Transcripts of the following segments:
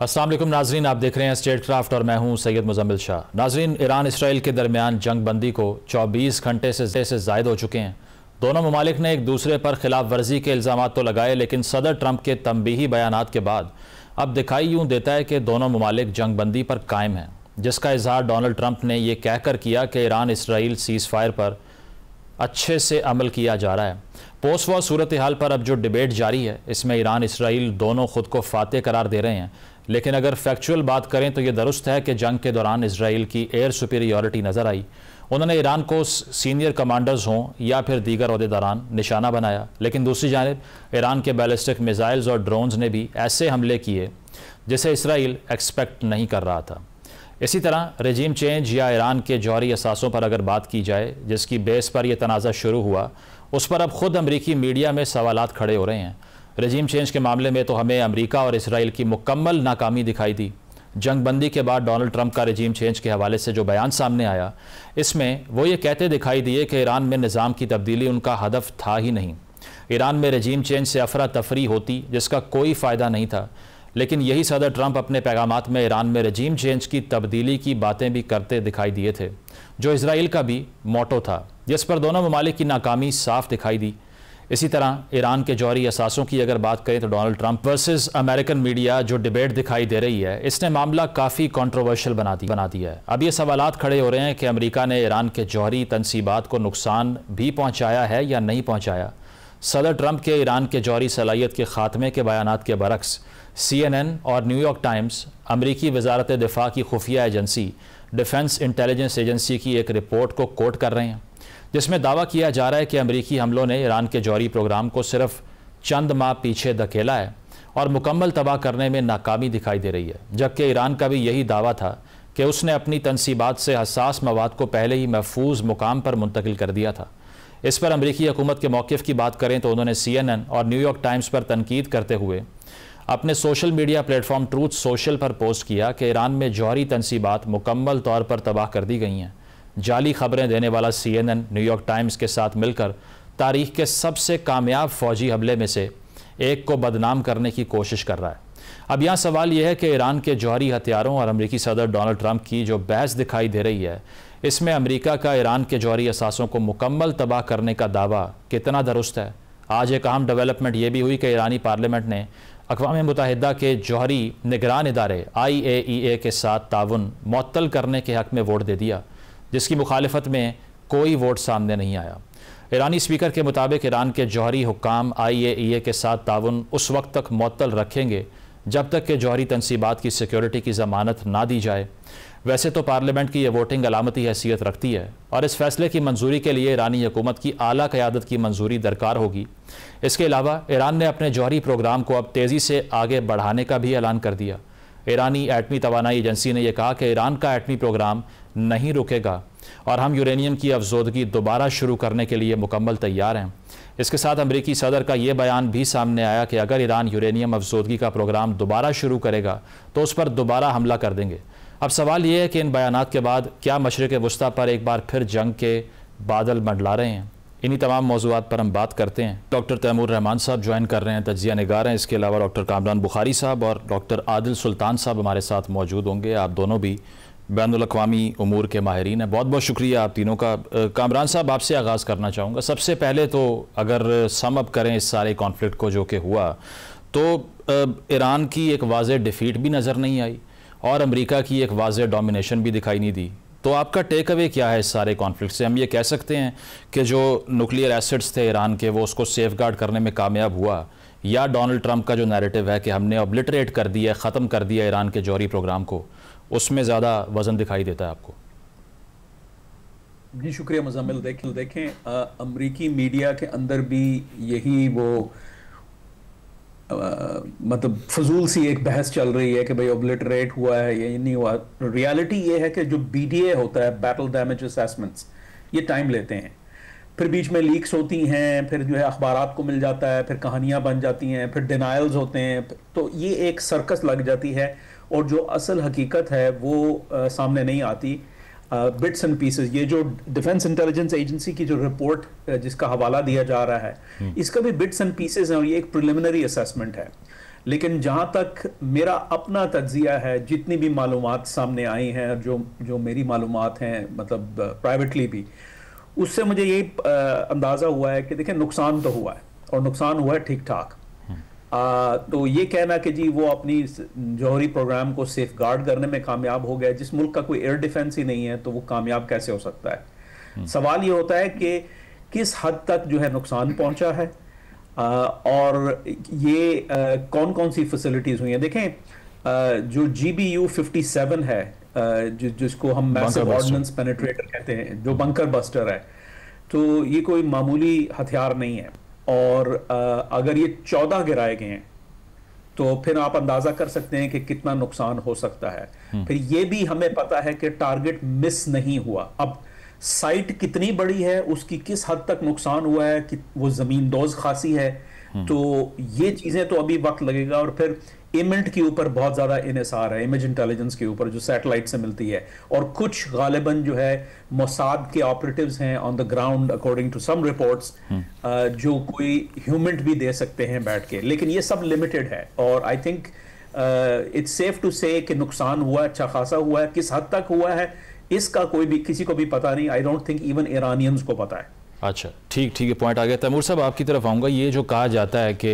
अस्सलाम वालेकुम नाजरीन, आप देख रहे हैं स्टेट क्राफ्ट और मैं हूं सैयद मुजम्मिल शाह। नाजरीन, ईरान इसराइल के दरमियान जंग बंदी को 24 घंटे से ज़ायद हो चुके हैं। दोनों ममालिक ने एक दूसरे पर खिलाफ वर्जी के इल्ज़ाम तो लगाए, लेकिन सदर ट्रंप के तंबीही बयानात के बाद अब दिखाई यूँ देता है कि दोनों ममालिक जंग बंदी पर कायम हैं, जिसका इजहार डोनाल्ड ट्रंप ने यह कहकर किया कि ईरान इसराइल सीज़ फायर पर अच्छे से अमल किया जा रहा है। पोस्ट वॉर सूरत हाल पर अब जो डिबेट जारी है, इसमें ईरान इसराइल दोनों खुद को फातेह करार दे रहे हैं, लेकिन अगर फैक्चुअल बात करें तो ये दुरुस्त है कि जंग के दौरान इसराइल की एयर सुपीरियॉरिटी नज़र आई। उन्होंने ईरान को सीनियर कमांडर्स हों या फिर दीगर ओहदेदारान निशाना बनाया, लेकिन दूसरी जानिब ईरान के बैलिस्टिक मिसाइल्स और ड्रोन्स ने भी ऐसे हमले किए जिसे इसराइल एक्सपेक्ट नहीं कर रहा था। इसी तरह रजीम चेंज या ईरान के जौहरी असासों पर अगर बात की जाए, जिसकी बेस पर यह तनाज़ा शुरू हुआ, उस पर अब ख़ुद अमरीकी मीडिया में सवालात खड़े हो रहे हैं। रजीम चेंज के मामले में तो हमें अमेरिका और इसराइल की मुकम्मल नाकामी दिखाई दी। जंग बंदी के बाद डोनाल्ड ट्रंप का रजीम चेंज के हवाले से जो बयान सामने आया, इसमें वो ये कहते दिखाई दिए कि ईरान में निज़ाम की तब्दीली उनका हदफ था ही नहीं। ईरान में रजीम चेंज से अफरा तफरी होती जिसका कोई फ़ायदा नहीं था, लेकिन यही सदर ट्रंप अपने पैगामात में ईरान में रजीम चेंज की तब्दीली की बातें भी करते दिखाई दिए थे, जो इसराइल का भी मोटो था, जिस पर दोनों ममालिक की नाकामी साफ दिखाई दी। इसी तरह ईरान के जौहरी असासों की अगर बात करें तो Donald Trump versus American media जो डिबेट दिखाई दे रही है, इसने मामला काफ़ी कंट्रोवर्शियल बना दिया है। अब ये सवालात खड़े हो रहे हैं कि अमेरिका ने ईरान के जौहरी तनसीबात को नुकसान भी पहुँचाया है या नहीं पहुँचाया। सदर ट्रंप के ईरान के जौहरी सलाहियत के ख़ात्मे के बयानात के बरक्स CNN और न्यूयॉर्क टाइम्स अमरीकी वजारत दिफा की खुफिया एजेंसी डिफेंस इंटेलिजेंस एजेंसी की एक रिपोर्ट को कोट कर रहे हैं, जिसमें दावा किया जा रहा है कि अमरीकी हमलों ने ईरान के जौहरी प्रोग्राम को सिर्फ चंद माह पीछे धकेला है और मुकम्मल तबाह करने में नाकामी दिखाई दे रही है, जबकि ईरान का भी यही दावा था कि उसने अपनी तनसीबात से हसास मवाद को पहले ही महफूज मुकाम पर मुंतकिल कर दिया था। इस पर अमरीकी हुकूमत के मौक़िफ़ की बात करें तो उन्होंने CNN और न्यूयॉर्क टाइम्स पर तनकीद करते हुए अपने social media platform truth social पर पोस्ट किया कि ईरान में जौहरी तनसीबात मुकम्मल तौर पर तबाह कर दी गई हैं। जाली खबरें देने वाला CNN न्यूयॉर्क टाइम्स के साथ मिलकर तारीख के सबसे कामयाब फ़ौजी हमले में से एक को बदनाम करने की कोशिश कर रहा है। अब यहाँ सवाल यह है कि ईरान के जौहरी हथियारों और अमरीकी सदर डोनाल्ड ट्रंप की जो बहस दिखाई दे रही है, इसमें अमरीका का ईरान के जौहरी असासों को मुकम्मल तबाह करने का दावा कितना दुरुस्त है। आज एक अहम डेवलपमेंट ये भी हुई कि ईरानी पार्लियामेंट ने अक़वाम मुत्तहिदा के जौहरी निगरान इदारे IAEA के साथ ताउन मुअत्तल करने के हक़ में वोट दे दिया, जिसकी मुखालिफत में कोई वोट सामने नहीं आया। ईरानी स्पीकर के मुताबिक ईरान के जौहरी हुक्काम IAEA के साथ ताउन उस वक्त तक मुअत्तल रखेंगे जब तक कि जौहरी तनसीबात की सिक्योरिटी की ज़मानत ना दी जाए। वैसे तो पार्लियामेंट की यह वोटिंग अलामती हैसियत रखती है और इस फैसले की मंजूरी के लिए ईरानी हुकूमत की आला क़यादत की मंजूरी दरकार होगी। इसके अलावा ईरान ने अपने जौहरी प्रोग्राम को अब तेज़ी से आगे बढ़ाने का भी ऐलान कर दिया। ईरानी एटमी तवानाई एजेंसी ने यह कहा कि ईरान का एटमी प्रोग्राम नहीं रुकेगा और हम यूरेनियम की अफजोदगी दोबारा शुरू करने के लिए मुकम्मल तैयार हैं। इसके साथ अमरीकी सदर का ये बयान भी सामने आया कि अगर ईरान यूरेनियम अफजोदगी का प्रोग्राम दोबारा शुरू करेगा तो उस पर दोबारा हमला कर देंगे। अब सवाल ये है कि इन बयानात के बाद क्या मशरिक़ वुस्ता पर एक बार फिर जंग के बादल मंडला रहे हैं। इन्हीं तमाम मौज़ूआत पर हम बात करते हैं। डॉक्टर तैमूर रहमान साहब ज्वाइन कर रहे हैं, तज्ज़िया निगार हैं। इसके अलावा डॉक्टर कामरान बुखारी साहब और डॉक्टर आदिल सुल्तान साहब हमारे साथ मौजूद होंगे। आप दोनों भी बैनुल-अक़वामी उमूर के माहिरीन हैं। बहुत बहुत शुक्रिया आप तीनों का। कामरान साहब, आपसे आगाज़ करना चाहूँगा। सबसे पहले तो अगर सम अप करें इस सारे कॉन्फ्लिक्ट को जो कि हुआ, तो ईरान की एक वाज़ेह डिफ़ीट भी नज़र नहीं आई और अमेरिका की एक वाज़ेह डोमिनेशन भी दिखाई नहीं दी। तो आपका टेक अवे क्या है इस सारे कॉन्फ्लिक्ट से? हम ये कह सकते हैं कि जो न्यूक्लियर एसेट्स थे ईरान के, वो उसको सेफगार्ड करने में कामयाब हुआ, या डोनाल्ड ट्रंप का जो नैरेटिव है कि हमने ऑब्लिटरेट कर दिया, ख़त्म कर दिया ईरान के जौहरी प्रोग्राम को, उसमें ज़्यादा वज़न दिखाई देता है आपको? जी शुक्रिया मुज़म्मिल। देखें अमरीकी मीडिया के अंदर भी यही वो मतलब फजूल सी एक बहस चल रही है कि भाई ऑब्लिटरेट हुआ है या नहीं हुआ। रियलिटी ये है कि जो BDA होता है, बैटल डैमेज असेसमेंट्स, ये टाइम लेते हैं, फिर बीच में लीक्स होती हैं, फिर जो है अखबारात को मिल जाता है, फिर कहानियां बन जाती हैं, फिर डिनायल्स होते हैं, तो ये एक सर्कस लग जाती है और जो असल हकीकत है वो सामने नहीं आती। Bits and pieces. ये जो डिफेंस इंटेलिजेंस एजेंसी की जो रिपोर्ट जिसका हवाला दिया जा रहा है, इसका भी बिट्स एंड पीसेस है और ये एक प्रिलिमिनरी असेसमेंट है। लेकिन जहां तक मेरा अपना तज्जिया है, जितनी भी मालूमात सामने आई हैं, जो मेरी मालूमात हैं, मतलब प्राइवेटली भी, उससे मुझे ये अंदाज़ा हुआ है कि देखिए नुकसान तो हुआ है, और नुकसान हुआ है ठीक ठाक। तो ये कहना कि जी वो अपनी जौहरी प्रोग्राम को सेफ गार्ड करने में कामयाब हो गया, जिस मुल्क का कोई एयर डिफेंस ही नहीं है, तो वो कामयाब कैसे हो सकता है? सवाल ये होता है कि किस हद तक जो है नुकसान पहुंचा है, और ये कौन कौन सी फैसिलिटीज हुई हैं। देखें, जो GBU 57 है, जिसको हम मैसिव ऑर्डिनेंस पेनिट्रेटर कहते हैं, जो बंकर बस्टर है, तो ये कोई मामूली हथियार नहीं है। और अगर ये 14 गिराए गए हैं, तो फिर आप अंदाजा कर सकते हैं कि कितना नुकसान हो सकता है। फिर ये भी हमें पता है कि टारगेट मिस नहीं हुआ। अब साइट कितनी बड़ी है, उसकी किस हद तक नुकसान हुआ है, कि वो जमीन दोज खासी है, तो ये चीजें तो अभी वक्त लगेगा। और फिर इमेंट के ऊपर बहुत ज्यादा इन्हिसार है, इमेज इंटेलिजेंस के ऊपर, जो सैटेलाइट से मिलती है, और कुछ गालिबन जो है मोसाद के ऑपरेटिव्स हैं on the ground, according to some reports, जो कोई ह्यूमेंट भी दे सकते हैं बैठ के, लेकिन ये सब लिमिटेड है। और I think it's safe to say कि नुकसान हुआ, अच्छा खासा हुआ है। किस हद तक हुआ है इसका किसी को भी पता नहीं। आई डोंट थिंक इवन ईरानियंस को पता है। अच्छा, ठीक है, पॉइंट आ गया। तैमूर साहब, आपकी तरफ आऊँगा। ये जो कहा जाता है कि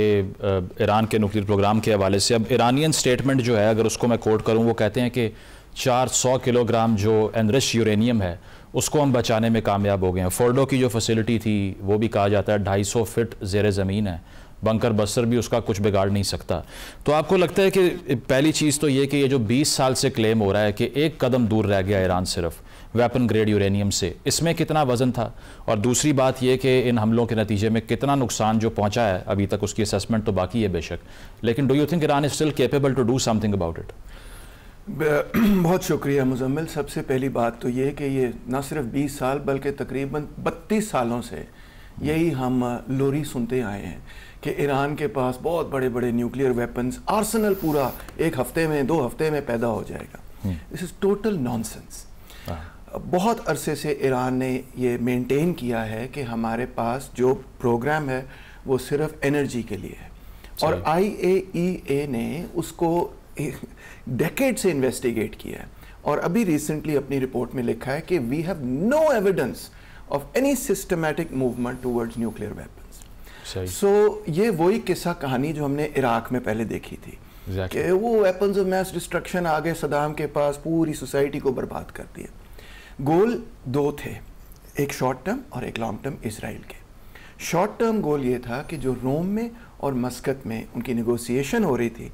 ईरान के न्यूक्लियर प्रोग्राम के हवाले से, अब ईरानियन स्टेटमेंट जो है, अगर उसको मैं कोट करूँ, वो कहते हैं कि 400 किलोग्राम जो एनरिच यूरेनियम है उसको हम बचाने में कामयाब हो गए हैं। फोर्डो की जो फैसिलिटी थी वो भी कहा जाता है 250 फीट ज़ेर ज़मीन है, बंकर बस्तर भी उसका कुछ बिगाड़ नहीं सकता। तो आपको लगता है कि पहली चीज़ तो ये कि ये जो 20 साल से क्लेम हो रहा है कि एक कदम दूर रह गया ईरान सिर्फ वेपन ग्रेड यूरेनियम से, इसमें कितना वजन था? और दूसरी बात यह कि इन हमलों के नतीजे में कितना नुकसान जो पहुंचा है, अभी तक उसकी असेसमेंट तो बाकी है बेशक, लेकिन do you think Iran is still capable to do something about it? बहुत शुक्रिया मुजम्मिल। सबसे पहली बात तो ये कि ये ना सिर्फ 20 साल बल्कि तकरीबन 32 सालों से यही हम लोरी सुनते आए हैं कि ईरान के पास बहुत बड़े बड़े न्यूक्लियर वेपन्स, आर्सेनल पूरा एक हफ्ते में 2 हफ्ते में पैदा हो जाएगा। This is total nonsense. बहुत अरसे से ईरान ने ये मेंटेन किया है कि हमारे पास जो प्रोग्राम है वो सिर्फ एनर्जी के लिए है, और IAEA ने उसको डेकेड से इन्वेस्टिगेट किया है, और अभी रिसेंटली अपनी रिपोर्ट में लिखा है कि we have no evidence of any systematic movement towards nuclear weapons. So ये वही किस्सा कहानी जो हमने इराक में पहले देखी थी, कि वो वेपन्स ऑफ मैस डिस्ट्रक्शन आ गए सदाम के पास, पूरी सोसाइटी को बर्बाद कर दिया। गोल 2 थे, एक शॉर्ट टर्म और एक लॉन्ग टर्म इसराइल के। शॉर्ट टर्म गोल ये था कि जो रोम में और मस्कत में उनकी नेगोशिएशन हो रही थी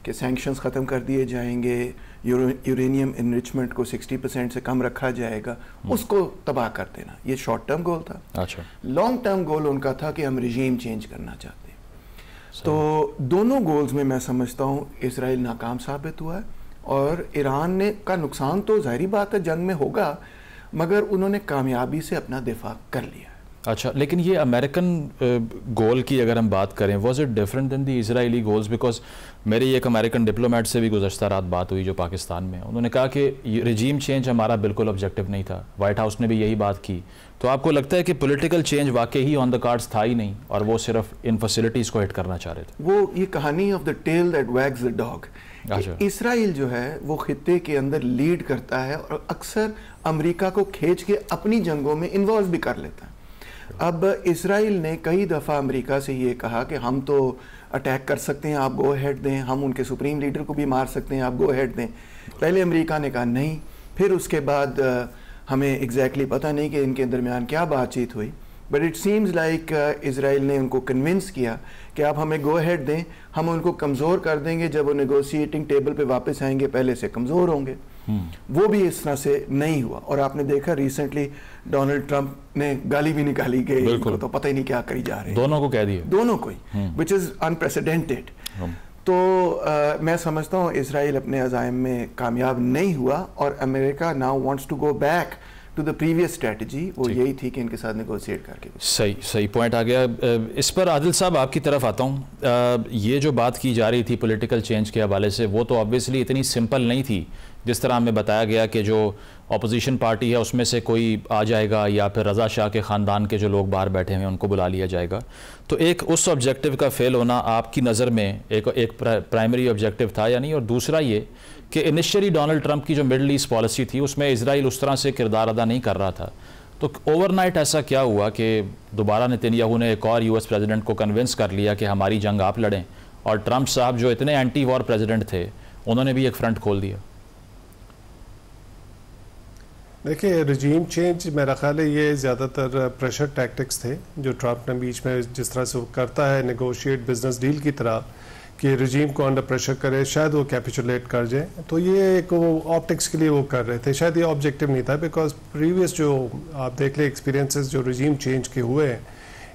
कि सैंक्शंस ख़त्म कर दिए जाएंगे, यूरेनियम इनरिचमेंट को 60% से कम रखा जाएगा, उसको तबाह कर देना, ये शॉर्ट टर्म गोल था। अच्छा। लॉन्ग टर्म गोल उनका था कि हम रिजीम चेंज करना चाहते हैं। तो दोनों गोल्स में मैं समझता हूँ इसराइल नाकाम साबित हुआ है, और ईरान ने का नुकसान तो जाहिर बात है जंग में होगा, मगर उन्होंने कामयाबी से अपना दिफा कर लिया। अच्छा, लेकिन ये अमेरिकन गोल की अगर हम बात करें, was it different than the Israeli goals? Because मेरी एक अमेरिकन डिप्लोमेट से भी गुज़श्ता रात बात हुई जो पाकिस्तान में, उन्होंने कहा कि रिजीम चेंज हमारा बिल्कुल ऑब्जेक्टिव नहीं था, वाइट हाउस ने भी यही बात की। तो आपको लगता है कि पॉलिटिकल चेंज वाकई ही ऑन द कार्ड्स था ही नहीं, और वो सिर्फ इन फैसिलिटीज़ को हिट करना चाह रहे थे? वो ये कहानी of the tail that wags the dog. Israel जो है वो खित्ते के अंदर लीड करता है, और अक्सर अमेरिका को खींच के अपनी जंगों में इन्वॉल्व भी कर लेता है। अब इसराइल ने कई दफ़ा अमेरिका से ये कहा कि हम तो अटैक कर सकते हैं, आप गो अहेड दें, हम उनके सुप्रीम लीडर को भी मार सकते हैं, आप गो अहेड दें। पहले अमेरिका ने कहा नहीं, फिर उसके बाद हमें एग्जैक्टली पता नहीं कि इनके दरमियान क्या बातचीत हुई, but it seems like Israel ने उनको कन्विंस किया कि आप हमें गो अहेड दें, हम उनको कमज़ोर कर देंगे, जब वो नेगोशिएटिंग टेबल पे वापस आएंगे पहले से कमज़ोर होंगे। वो भी इस तरह से नहीं हुआ, और आपने देखा रिसेंटली डोनाल्ड ट्रंप ने गाली भी निकाली गई, तो पता ही नहीं क्या करी जा रहे हैं, दोनों को कह दिए, दोनों को ही, विच इज़ अनप्रेसिडेंटेड। तो मैं समझता हूँ इसराइल अपने अज़ाइम में कामयाब नहीं हुआ, और America now wants to go back to the previous strategy, वो यही थी कि इनके साथ नेगोशिएट करके। सही पॉइंट आ गया। इस पर आदिल साहब आपकी तरफ आता हूँ। ये जो बात की जा रही थी पॉलिटिकल चेंज के हवाले से, वो तो ऑब्वियसली इतनी सिंपल नहीं थी जिस तरह हमें बताया गया कि जो अपोजिशन पार्टी है उसमें से कोई आ जाएगा या फिर रज़ा शाह के ख़ानदान के जो लोग बाहर बैठे हैं उनको बुला लिया जाएगा। तो एक उस ऑब्जेक्टिव का फेल होना आपकी नज़र में एक प्राइमरी ऑब्जेक्टिव था या नहीं? और दूसरा ये कि इनिशियली डोनाल्ड ट्रंप की जो मिडल ईस्ट पॉलिसी थी उसमें इजराइल उस तरह से किरदार अदा नहीं कर रहा था, तो ओवरनाइट ऐसा क्या हुआ कि दोबारा नेतन्याहू ने एक और यूएस प्रेसिडेंट को कन्विंस कर लिया कि हमारी जंग आप लड़ें, और ट्रंप साहब जो इतने एंटी वॉर प्रेसिडेंट थे उन्होंने भी एक फ्रंट खोल दिया? देखिए, रजीम चेंज मेरा ख्याल है ये ज़्यादातर प्रेशर टैक्टिक्स थे जो ट्रंप ने बीच में जिस तरह से वो करता है नेगोशिएट बिजनेस डील की तरह कि रजीम को अंडर प्रेशर करे, शायद वो कैपिचुलेट कर जाए। तो ये एक वो ऑप्टिक्स के लिए वो कर रहे थे, शायद ये ऑब्जेक्टिव नहीं था। बिकॉज प्रीवियस जो आप देख लें एक्सपीरियंसेस जो रजीम चेंज के हुए हैं,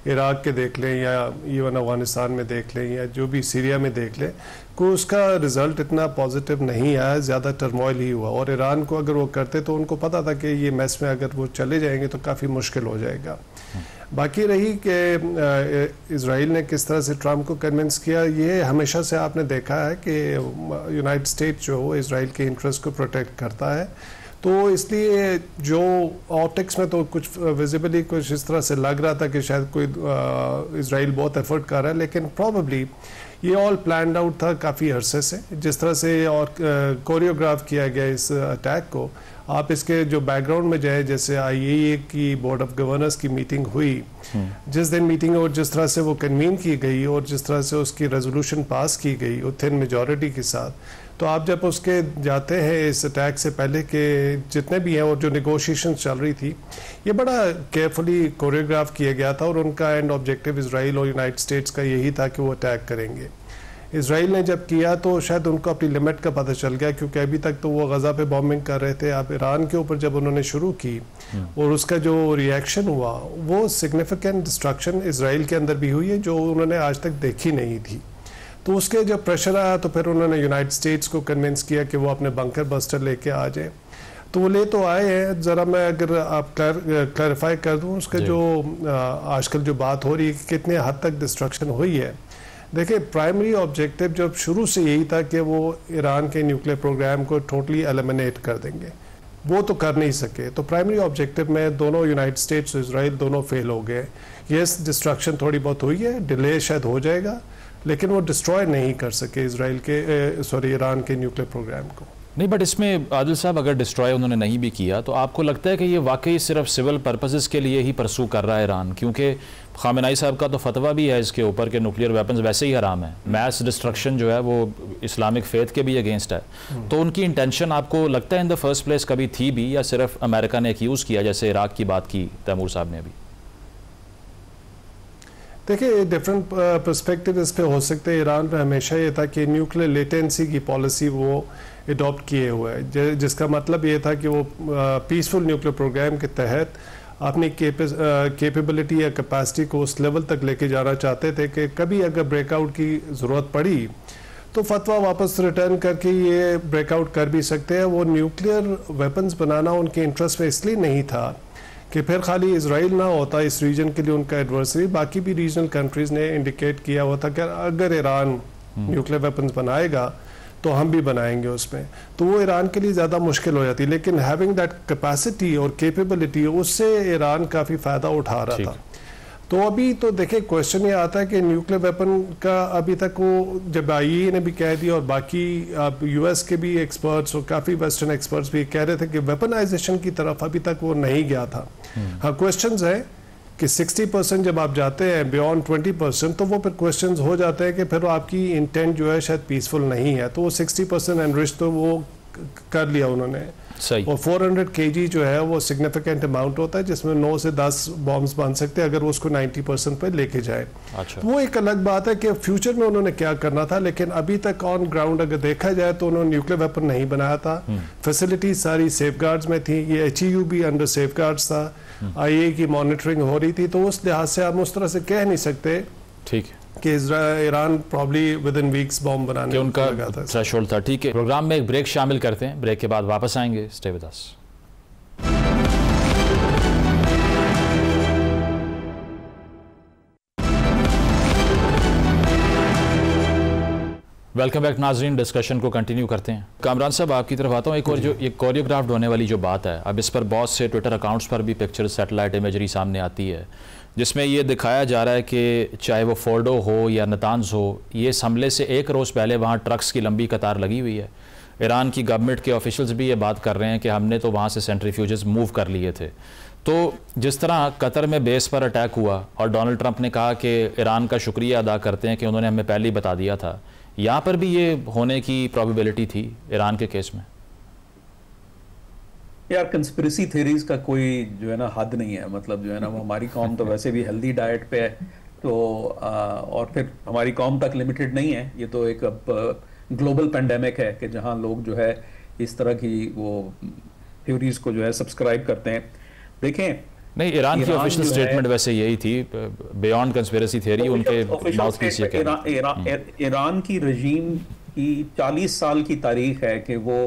इराक के देख लें या इवन अफगानिस्तान में देख लें या जो भी सीरिया में देख लें, को उसका रिज़ल्ट इतना पॉजिटिव नहीं आया, ज़्यादा टर्मोइल ही हुआ। और ईरान को अगर वो करते तो उनको पता था कि ये मैस में अगर वो चले जाएंगे तो काफ़ी मुश्किल हो जाएगा। बाकी रही कि इज़राइल ने किस तरह से ट्रंप को कन्विंस किया, ये हमेशा से आपने देखा है कि यूनाइटेड स्टेट्स जो है इज़राइल के इंटरेस्ट को प्रोटेक्ट करता है। तो इसलिए जो ऑप्टिक्स में तो कुछ विजिबली कुछ इस तरह से लग रहा था कि शायद कोई इज़राइल बहुत एफर्ट कर रहा है, लेकिन प्रॉबली ये ऑल प्लान्ड आउट था काफ़ी अरसे से। जिस तरह से और कोरियोग्राफ किया गया इस अटैक को, आप इसके जो बैकग्राउंड में जाए, जैसे IAEA की बोर्ड ऑफ गवर्नर्स की मीटिंग हुई जिस दिन मीटिंग, और जिस तरह से वो कन्वीन की गई और जिस तरह से उसकी रेजोल्यूशन पास की गई वो थिन मेजॉरिटी के साथ, तो आप जब उसके जाते हैं इस अटैक से पहले के जितने भी हैं और जो नेगोशिएशन चल रही थी, ये बड़ा केयरफुली कोरियोग्राफ किया गया था और उनका एंड ऑब्जेक्टिव इज़राइल और यूनाइटेड स्टेट्स का यही था कि वो अटैक करेंगे। इज़राइल ने जब किया तो शायद उनको अपनी लिमिट का पता चल गया, क्योंकि अभी तक तो वो गज़ा पे बॉम्बिंग कर रहे थे। अब ईरान के ऊपर जब उन्होंने शुरू की और उसका जो रिएक्शन हुआ, वो सिग्निफिकेंट डिस्ट्रक्शन इज़राइल के अंदर भी हुई है जो उन्होंने आज तक देखी नहीं थी। तो उसके जब प्रेशर आया तो फिर उन्होंने यूनाइटेड स्टेट्स को कन्विंस किया कि वो अपने बंकर बस्टर लेके आ जाए। तो वो ले तो आए हैं। ज़रा मैं अगर आप क्लैरिफाई कर दूँ उसका जो आजकल जो बात हो रही है कि कितने हद तक डिस्ट्रक्शन हुई है। देखिए, प्राइमरी ऑब्जेक्टिव जब शुरू से यही था कि वो ईरान के न्यूक्लियर प्रोग्राम को टोटली एलिमिनेट कर देंगे, वो तो कर नहीं सके। तो प्राइमरी ऑब्जेक्टिव में दोनों यूनाइटेड स्टेट्स और इज़राइल दोनों फेल हो गए। यस, डिस्ट्रक्शन थोड़ी बहुत हुई है, डिले शायद हो जाएगा, लेकिन वो डिस्ट्रॉय नहीं कर सके ईरान के न्यूक्लियर प्रोग्राम को। नहीं, बट इसमें आदिल साहब अगर डिस्ट्रॉय उन्होंने नहीं भी किया तो आपको लगता है कि ये वाकई सिर्फ सिविल पर्पसेस के लिए ही परसू कर रहा है ईरान? क्योंकि खामेनेई साहब का तो फतवा भी है इसके ऊपर कि न्यूक्लियर वेपन्स वैसे ही हराम है, मैस डिस्ट्रक्शन जो है वो इस्लामिक फेथ के भी अगेंस्ट है। तो उनकी इंटेंशन आपको लगता है इन द फर्स्ट प्लेस कभी थी भी, या सिर्फ अमेरिका ने एक्यूज़ किया जैसे इराक की बात की तैमूर साहब ने अभी? देखिए, डिफरेंट पर्सपेक्टिव इस पे हो सकते हैं। ईरान पे हमेशा ये था कि न्यूक्लियर लेटेंसी की पॉलिसी वो अडॉप्ट किए हुए है, जिसका मतलब ये था कि वो पीसफुल न्यूक्लियर प्रोग्राम के तहत अपनी कैपेबिलिटी या कैपेसिटी को उस लेवल तक लेके जाना चाहते थे कि कभी अगर ब्रेकआउट की ज़रूरत पड़ी तो फतवा वापस रिटर्न करके ये ब्रेकआउट कर भी सकते हैं। वो न्यूक्लियर वेपन्स बनाना उनके इंटरेस्ट में इसलिए नहीं था कि फिर खाली इज़राइल ना होता इस रीजन के लिए उनका एडवर्सरी, बाकी भी रीजनल कंट्रीज़ ने इंडिकेट किया हुआ था कि अगर ईरान न्यूक्लियर वेपन्स बनाएगा तो हम भी बनाएंगे उसमें, तो वो ईरान के लिए ज़्यादा मुश्किल हो जाती। लेकिन हैविंग दैट कैपेसिटी और कैपेबिलिटी, उससे ईरान काफ़ी फ़ायदा उठा रहा था। तो अभी तो देखिए, क्वेश्चन ये आता है कि न्यूक्लियर वेपन का अभी तक वो जब IAEA ने भी कह दिया और बाकी US के भी एक्सपर्ट्स और काफ़ी वेस्टर्न एक्सपर्ट्स भी कह रहे थे कि वेपनाइजेशन की तरफ अभी तक वो नहीं गया था। हाँ, क्वेश्चंस है कि 60% जब आप जाते हैं बियॉन्ड 20%, तो वो फिर क्वेश्चंस हो जाते हैं कि फिर आपकी इंटेंट जो है शायद पीसफुल नहीं है। तो वो 60% एनरिच तो वो कर लिया उन्होंने। सही। और 400 kg जो है वो सिग्निफिकेंट अमाउंट होता है जिसमें 9 से 10 बॉम्ब्स बन सकते हैं अगर वो उसको 90% पे लेके जाए। अच्छा। वो एक अलग बात है कि फ्यूचर में उन्होंने क्या करना था, लेकिन अभी तक ऑन ग्राउंड अगर देखा जाए तो उन्होंने न्यूक्लियर वेपन नहीं बनाया था। फैसिलिटीज सारी सेफगार्ड्स में थी, ये HEU भी अंडर सेफगार्ड्स था, IAEA की मॉनिटरिंग हो रही थी। तो उस लिहाज से हम उस तरह से कह नहीं सकते ठीक है कि Iran probably with in weeks bomb बनाने उनका थ्रेशोल्ड था। ठीक है, प्रोग्राम में एक ब्रेक शामिल करते हैं, ब्रेक के बाद वापस आएंगे। Stay with us. Welcome back नाजरीन, डिस्कशन को कंटिन्यू करते हैं। कामरान साहब, आपकी तरफ आता हूँ। एक और जो ये कोरियोग्राफ्ड होने वाली जो बात है, अब इस पर बहुत से ट्विटर अकाउंट्स पर भी पिक्चर्स, सैटेलाइट इमेजरी सामने आती है जिसमें ये दिखाया जा रहा है कि चाहे वो फोर्डो हो या नतान्ज हो, ये इस हमले से एक रोज़ पहले वहाँ ट्रक्स की लंबी कतार लगी हुई है। ईरान की गवर्नमेंट के ऑफिशियल्स भी ये बात कर रहे हैं कि हमने तो वहाँ से सेंट्रीफ्यूजेस मूव कर लिए थे। तो जिस तरह कतर में बेस पर अटैक हुआ और डोनाल्ड ट्रंप ने कहा कि ईरान का शुक्रिया अदा करते हैं कि उन्होंने हमें पहले ही बता दिया था, यहाँ पर भी ये होने की प्रोबेबिलिटी थी ईरान के केस में? यार, कंस्पिरेसी थ्योरीज का कोई जो है ना हद नहीं है। मतलब जो है ना, वो हमारी कौम तो वैसे भी हेल्दी डाइट पे है, तो और फिर हमारी कौम तक लिमिटेड नहीं है। ये तो एक ग्लोबल पेंडेमिक है कि जहाँ लोग जो है इस तरह की वो थ्योरीज को जो है सब्सक्राइब करते हैं। देखें, नहीं, ईरान की ऑफिशियल स्टेटमेंट वैसे यही थी, बियॉन्ड कंस्पिरेसी थ्योरी, उनके माउथपीस ये कहते। ईरान की रजीम की 40 साल की तारीख है कि वो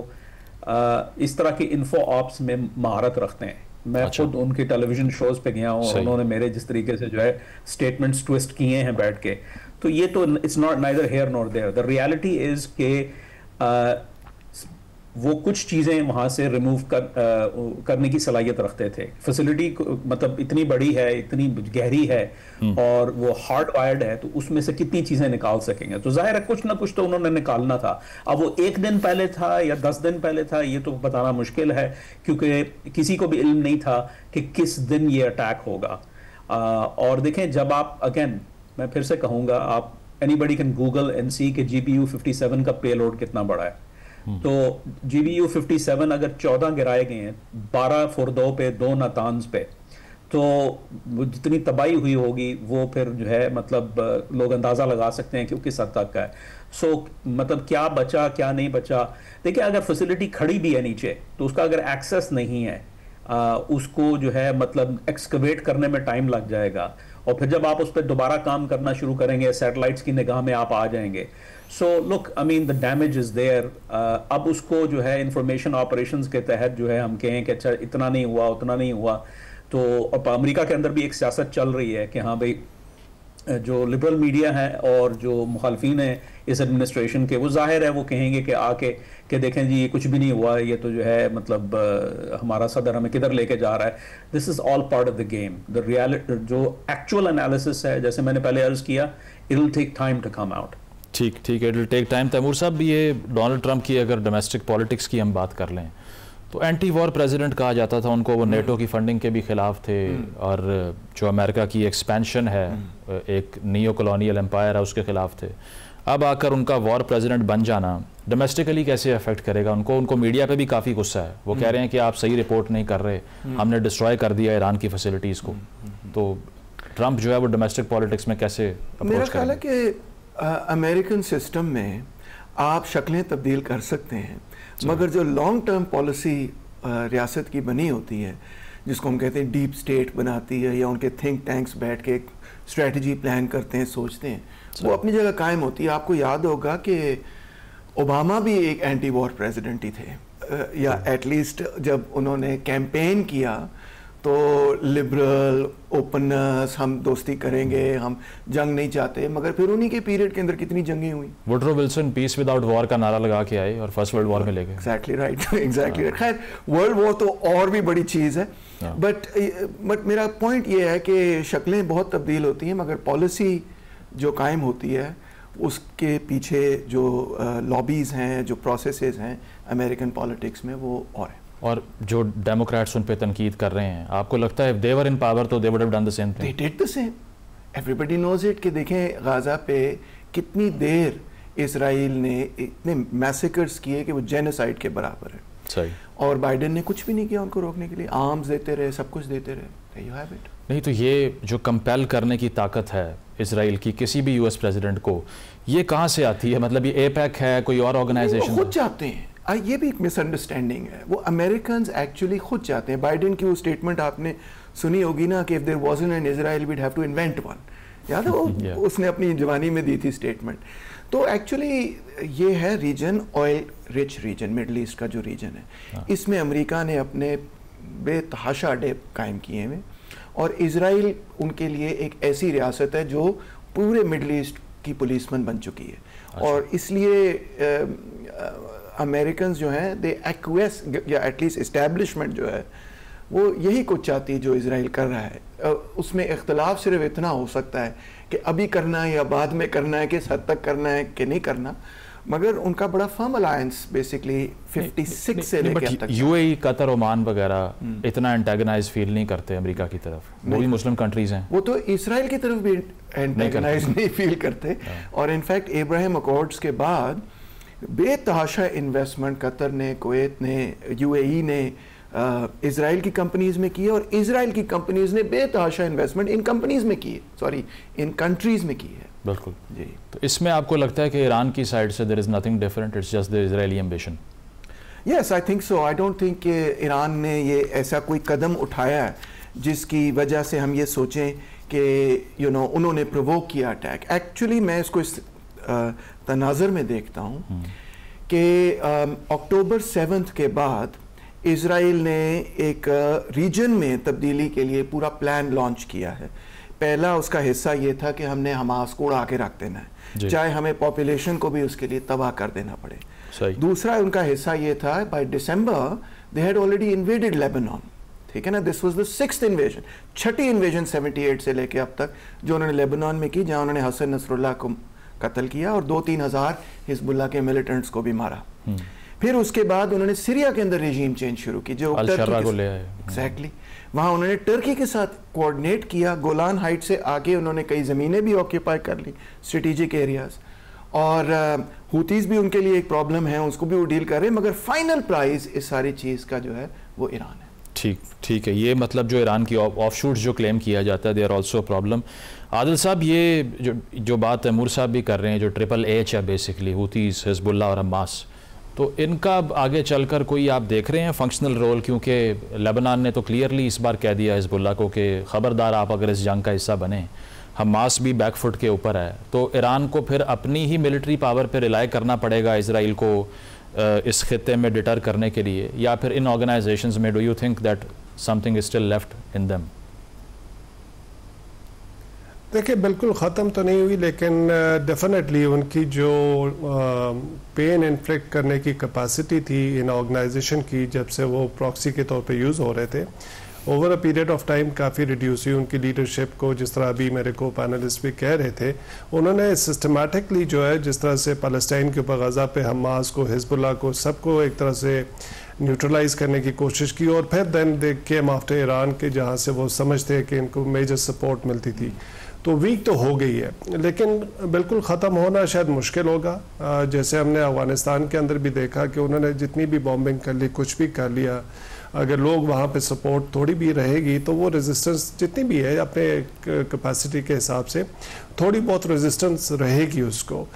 इस तरह के इन्फो ऑप्स में महारत रखते हैं। मैं खुद उनके टेलीविजन शोज पे गया हूँ और उन्होंने मेरे जिस तरीके से जो है स्टेटमेंट्स ट्विस्ट किए हैं बैठ के, तो ये तो it's not neither here nor there. The reality is के वो कुछ चीज़ें वहाँ से रिमूव करने की सलाहियत रखते थे। फैसिलिटी मतलब इतनी बड़ी है, इतनी गहरी है और वो हार्ड वायर्ड है, तो उसमें से कितनी चीज़ें निकाल सकेंगे। तो जाहिर है कुछ ना कुछ तो उन्होंने निकालना था। अब वो 1 दिन पहले था या 10 दिन पहले था, ये तो बताना मुश्किल है, क्योंकि किसी को भी इल्म नहीं था कि किस दिन ये अटैक होगा। और देखें, जब आप अगेन मैं फिर से कहूँगा, आप एनीबडी कैन गूगल एंड सी के GBU 57 का पेलोड कितना बड़ा है। तो GBU 57 अगर 14 गिराए गए हैं, 12 फोर्दो पे, 2 नातान्ज पे, तो जितनी तबाही हुई होगी वो फिर जो है मतलब लोग अंदाज़ा लगा सकते हैं कि किस हद तक का है। सो मतलब क्या बचा क्या नहीं बचा। देखिए, अगर फैसिलिटी खड़ी भी है नीचे, तो उसका अगर एक्सेस नहीं है, उसको जो है मतलब एक्सकवेट करने में टाइम लग जाएगा, और फिर जब आप उस पर दोबारा काम करना शुरू करेंगे, सैटेलाइट्स की निगाह में आप आ जाएंगे। So look, I mean the damage is there. अब उसको जो है इंफॉर्मेशन ऑपरेशंस के तहत जो है हम कहें कि अच्छा इतना नहीं हुआ, उतना नहीं हुआ, तो अब अमेरिका के अंदर भी एक सियासत चल रही है कि हाँ भाई, जो लिबरल मीडिया है और जो मुखालफिन है इस एडमिनिस्ट्रेशन के, वो जाहिर है वो कहेंगे कि आके कि देखें जी ये कुछ भी नहीं हुआ, ये तो जो है मतलब हमारा सदर हमें किधर लेके जा रहा है। This is all part of the game. The reality, जो एक्चुअल एनालिसिस है, जैसे मैंने पहले अर्ज किया, it will take time to come out. ठीक है, it will take time. Taimur साहब, ये डोनाल्ड ट्रंप की अगर डोमेस्टिक पॉलिटिक्स की हम बात कर लें, तो एंटी वॉर प्रेसिडेंट कहा जाता था उनको, वो नेटो की फंडिंग के भी खिलाफ थे, और जो अमेरिका की एक्सपेंशन है, एक नियो कॉलोनियल एम्पायर है, उसके खिलाफ थे। अब आकर उनका वॉर प्रेसिडेंट बन जाना डोमेस्टिकली कैसे अफेक्ट करेगा उनको? उनको मीडिया पे भी काफ़ी गुस्सा है, वो कह रहे हैं कि आप सही रिपोर्ट नहीं कर रहे, हमने डिस्ट्रॉय कर दिया ईरान की फैसिलिटीज़ को। तो ट्रंप जो है वो डोमेस्टिक पॉलिटिक्स में कैसे अप्रोच मेरा ख्याल है कि अमेरिकन सिस्टम में आप शक्लें तब्दील कर सकते हैं, मगर जो लॉन्ग टर्म पॉलिसी रियासत की बनी होती है, जिसको हम कहते हैं डीप स्टेट बनाती है, या उनके थिंक टैंक्स बैठ के एक स्ट्रेटजी प्लान करते हैं, सोचते हैं, वो अपनी जगह कायम होती है। आपको याद होगा कि ओबामा भी एक एंटी वॉर प्रेसिडेंट ही थे, या एटलीस्ट जब उन्होंने कैंपेन किया तो लिबरल ओपननेस, हम दोस्ती करेंगे, हम जंग नहीं चाहते, मगर फिर उन्हीं के पीरियड के अंदर कितनी जंगें हुई। Woodrow Wilson peace without war का नारा लगा के आए और फर्स्ट वर्ल्ड वॉर में ले गए। Exactly right, exactly. खैर, वर्ल्ड वॉर तो और भी बड़ी चीज़ है, बट मेरा पॉइंट ये है कि शक्लें बहुत तब्दील होती हैं, मगर पॉलिसी जो कायम होती है उसके पीछे जो लॉबीज़ हैं, जो प्रोसेसेस हैं अमेरिकन पॉलिटिक्स में, वो और है। और जो डेमोक्रेट्स उन पे तनकीद कर रहे हैं, आपको लगता है दे वर इन पावर तो they would have done the same thing? They did the same, everybody knows it. कि देखें गाज़ा पे कितनी देर इसराइल ने इतने मैसेकर्स किए कि वो जेनोसाइड के बराबर है। सही। और बाइडेन ने कुछ भी नहीं किया उनको रोकने के लिए, आर्म्स देते रहे, सब कुछ देते रहे। You have it. नहीं, तो ये जो कंपेल करने की ताकत है इसराइल की किसी भी यूएस प्रेसिडेंट को, ये कहाँ से आती है? मतलब ये एपैक है, कोई और ऑर्गेनाइजेशन? खुद चाहते हैं। ये भी एक मिसअंडरस्टैंडिंग है, वो अमेरिकन एक्चुअली खुद चाहते हैं। बाइडेन की वो स्टेटमेंट आपने सुनी होगी ना कि if there wasn't an Israel we'd have to invent one, याद है वो? उसने अपनी जवानी में दी थी स्टेटमेंट। तो एक्चुअली ये है region, oil rich region, Middle East का जो रीजन है, इसमें अमेरिका ने अपने बेतहाशा अड्डे कायम किए हैं, और इसराइल उनके लिए एक ऐसी रियासत है जो पूरे मिडल ईस्ट की पुलिसमैन बन चुकी है। अच्छा। और इसलिए अमेरिकन जो हैं दे एक्वेस या एटलीस्ट इस्टेब्लिशमेंट जो है वो यही कुछ चाहती है जो इजराइल कर रहा है। उसमें इख्तलाफ सिर्फ इतना हो सकता है कि अभी करना है या बाद में करना है, किस हद तक करना है कि नहीं करना, मगर उनका बड़ा फर्म अलायंस बेसिकली 56 से लेकर अब तक। यूएई, कतर, ओमान वगैरह इतना एंटेगनाइज फील नहीं करते अमेरिका की तरफ, वो भी मुस्लिम कंट्रीज हैं, वो तो इसराइल की तरफ भी एंटेगनाइज नहीं फील करते। और इनफैक्ट इब्राहिम अकॉर्ड्स के बाद बेतहाशा इन्वेस्टमेंट कतर ने, कुवैत ने, यूएई ने इजराइल की कंपनीज में की है, और इजराइल की कंपनीज ने बेतहाशा इन्वेस्टमेंट इन कंपनीज में की है, सॉरी इन कंट्रीज में की है। बिल्कुल जी। तो इसमें आपको लगता है कि ईरान की साइड से there is nothing different, it's just the Israeli ambition? Yes, I think so. I don't think कि ईरान ने ये ऐसा कोई कदम उठाया है जिसकी वजह से हम ये सोचें कि उन्होंने प्रोवोक किया अटैक। एक्चुअली मैं इसको इस तनाज़र में देखता हूँ कि अक्टूबर 7 के बाद इजराइल ने एक रीजन में तब्दीली के लिए पूरा प्लान लॉन्च किया है। पहला उसका हिस्सा ये था कि हमने हमास को उड़ा के रख देना है, चाहे हमें पॉपुलेशन को भी उसके लिए तबाह कर देना पड़े। सही। दूसरा उनका हिस्सा ये था, by December they had already invaded Lebanon, ठीक है ना, this was the 6th invasion, Chhathi invasion 78 से लेके अब तक जो उन्होंने लेबनान में की, जहां उन्होंने हसन नसरुल्लाह को कत्ल किया और 2-3 हज़ार हिजबुल्लाह के मिलिटेंट्स को भी मारा। फिर उसके बाद उन्होंने सीरिया के अंदर रेजीम चेंज शुरू की, जो टर्की को ले आए। एग्जैक्टली, वहाँ उन्होंने टर्की के साथ कोऑर्डिनेट किया, गोलान हाइट से आगे उन्होंने कई ज़मीनें भी ऑक्यूपाई कर ली, स्ट्रेटेजिक एरियाज, और हुतीज़ भी उनके लिए एक प्रॉब्लम है, उसको भी वो डील कर रहे हैं, मगर फाइनल प्राइज इस सारी चीज़ का जो है वो ईरान है। ठीक है, ये मतलब जो ईरान की ऑफशूट्स जो क्लेम किया जाता है, they are also problem. Adil साहब, ये जो बात तैमूर साहब भी कर रहे हैं, जो HHH है बेसिकली, हुतीज़, हिजबुल्लाह और हमास, तो इनका आगे चलकर कोई आप देख रहे हैं फंक्शनल रोल? क्योंकि लेबनान ने तो क्लियरली इस बार कह दिया हिजबुल्लाह को कि ख़बरदार आप अगर इस जंग का हिस्सा बने, हमास भी बैकफुट के ऊपर है, तो ईरान को फिर अपनी ही मिलिट्री पावर पर रिलाई करना पड़ेगा इजराइल को इस खित्ते में डिटर करने के लिए, या फिर इन ऑर्गेनाइजेशंस में do you think that something is still left in them? देखिए, बिल्कुल ख़त्म तो नहीं हुई, लेकिन डेफिनेटली उनकी जो पेन इन्फ्लिक्ट करने की कैपेसिटी थी इन ऑर्गेनाइजेशन की, जब से वो प्रॉक्सी के तौर पे यूज़ हो रहे थे, over a period of time काफ़ी रिड्यूस हुई उनकी लीडरशिप को। जिस तरह अभी मेरे को पैनलिस्ट भी कह रहे थे, उन्होंने सिस्टमेटिकली जो है, जिस तरह से फ़लस्तीन के ऊपर गज़ा पे हमास को, हिजबुल्लाह को, सबको एक तरह से न्यूट्रलाइज करने की कोशिश की, और फिर then they came after Iran के, जहाँ से वो समझते हैं कि इनको मेजर सपोर्ट मिलती थी, तो वीक तो हो गई है, लेकिन बिल्कुल ख़त्म होना शायद मुश्किल होगा। जैसे हमने अफगानिस्तान के अंदर भी देखा कि उन्होंने जितनी भी बॉम्बिंग कर ली, कुछ भी कर लिया, अगर लोग वहाँ पे सपोर्ट थोड़ी भी रहेगी तो वो रेजिस्टेंस जितनी भी है अपने कैपेसिटी के हिसाब से थोड़ी बहुत रेजिस्टेंस रहेगी उसको।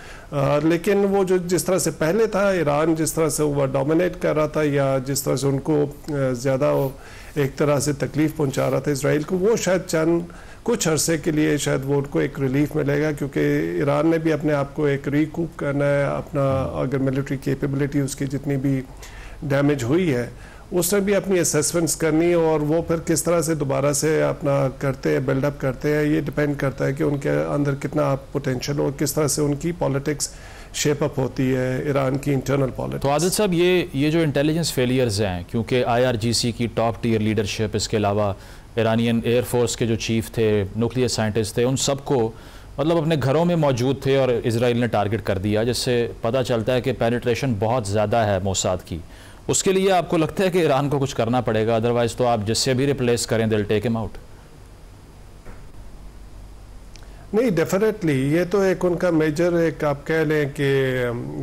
लेकिन वो जो जिस तरह से पहले था, ईरान जिस तरह से वो डोमिनेट कर रहा था, या जिस तरह से उनको ज़्यादा एक तरह से तकलीफ़ पहुँचा रहा था इसराइल को, वो शायद चंद कुछ अरसे के लिए शायद वो उनको एक रिलीफ मिलेगा, क्योंकि ईरान ने भी अपने आप को एक रिकूप करना है, अपना अगर मिलिट्री कैपेबिलिटी उसकी जितनी भी डैमेज हुई है उसने भी अपनी असेसमेंट्स करनी, और वो फिर किस तरह से दोबारा से अपना करते हैं, बिल्डअप करते हैं, ये डिपेंड करता है कि उनके अंदर कितना पोटेंशियल और किस तरह से उनकी पॉलिटिक्स शेप अप होती है, ईरान की इंटरनल पॉलिटिक्स। तो आदिल साहब, ये जो इंटेलिजेंस फेलियर्स हैं, क्योंकि IRGC की टॉप टियर लीडरशिप, इसके अलावा ईरानियन एयरफोर्स के जो चीफ थे, न्यूक्लियर साइंटिस्ट थे, उन सबको मतलब अपने घरों में मौजूद थे और इजराइल ने टारगेट कर दिया, जिससे पता चलता है कि पेनिट्रेशन बहुत ज़्यादा है मोसाद की। उसके लिए आपको लगता है कि ईरान को कुछ करना पड़ेगा, अदरवाइज तो आप जिससे भी रिप्लेस करें दिल टेक हिम आउट? नहीं, डेफिनेटली ये तो एक उनका मेजर एक आप कह लें कि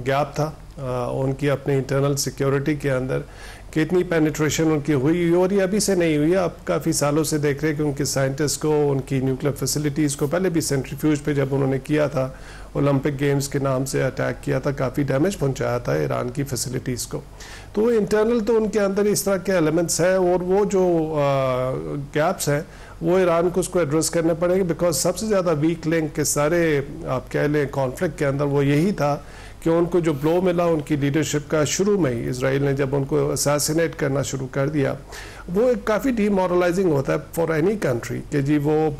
गैप था उनकी अपनी इंटरनल सिक्योरिटी के अंदर, कितनी पेनिट्रेशन उनकी हुई, और ये अभी से नहीं हुई है, आप काफ़ी सालों से देख रहे हैं कि उनके साइंटिस्ट को, उनकी न्यूक्लियर फैसिलिटीज़ को, पहले भी सेंट्रीफ्यूज पे जब उन्होंने किया था, ओलंपिक गेम्स के नाम से अटैक किया था, काफ़ी डैमेज पहुंचाया था ईरान की फैसिलिटीज़ को। तो इंटरनल तो उनके अंदर इस तरह के एलिमेंट्स हैं, और वो जो गैप्स हैं वो ईरान को उसको एड्रेस करने पड़ेंगे, बिकॉज सबसे ज़्यादा वीक लिंक के सारे आप कह लें कॉन्फ्लिक्ट के अंदर वो यही था कि उनको जो ब्लो मिला उनकी लीडरशिप का शुरू में ही, इसराइल ने जब उनको असैसिनेट करना शुरू कर दिया, वो एक काफ़ी डीमोरलाइजिंग होता है फॉर एनी कंट्री कि जी वो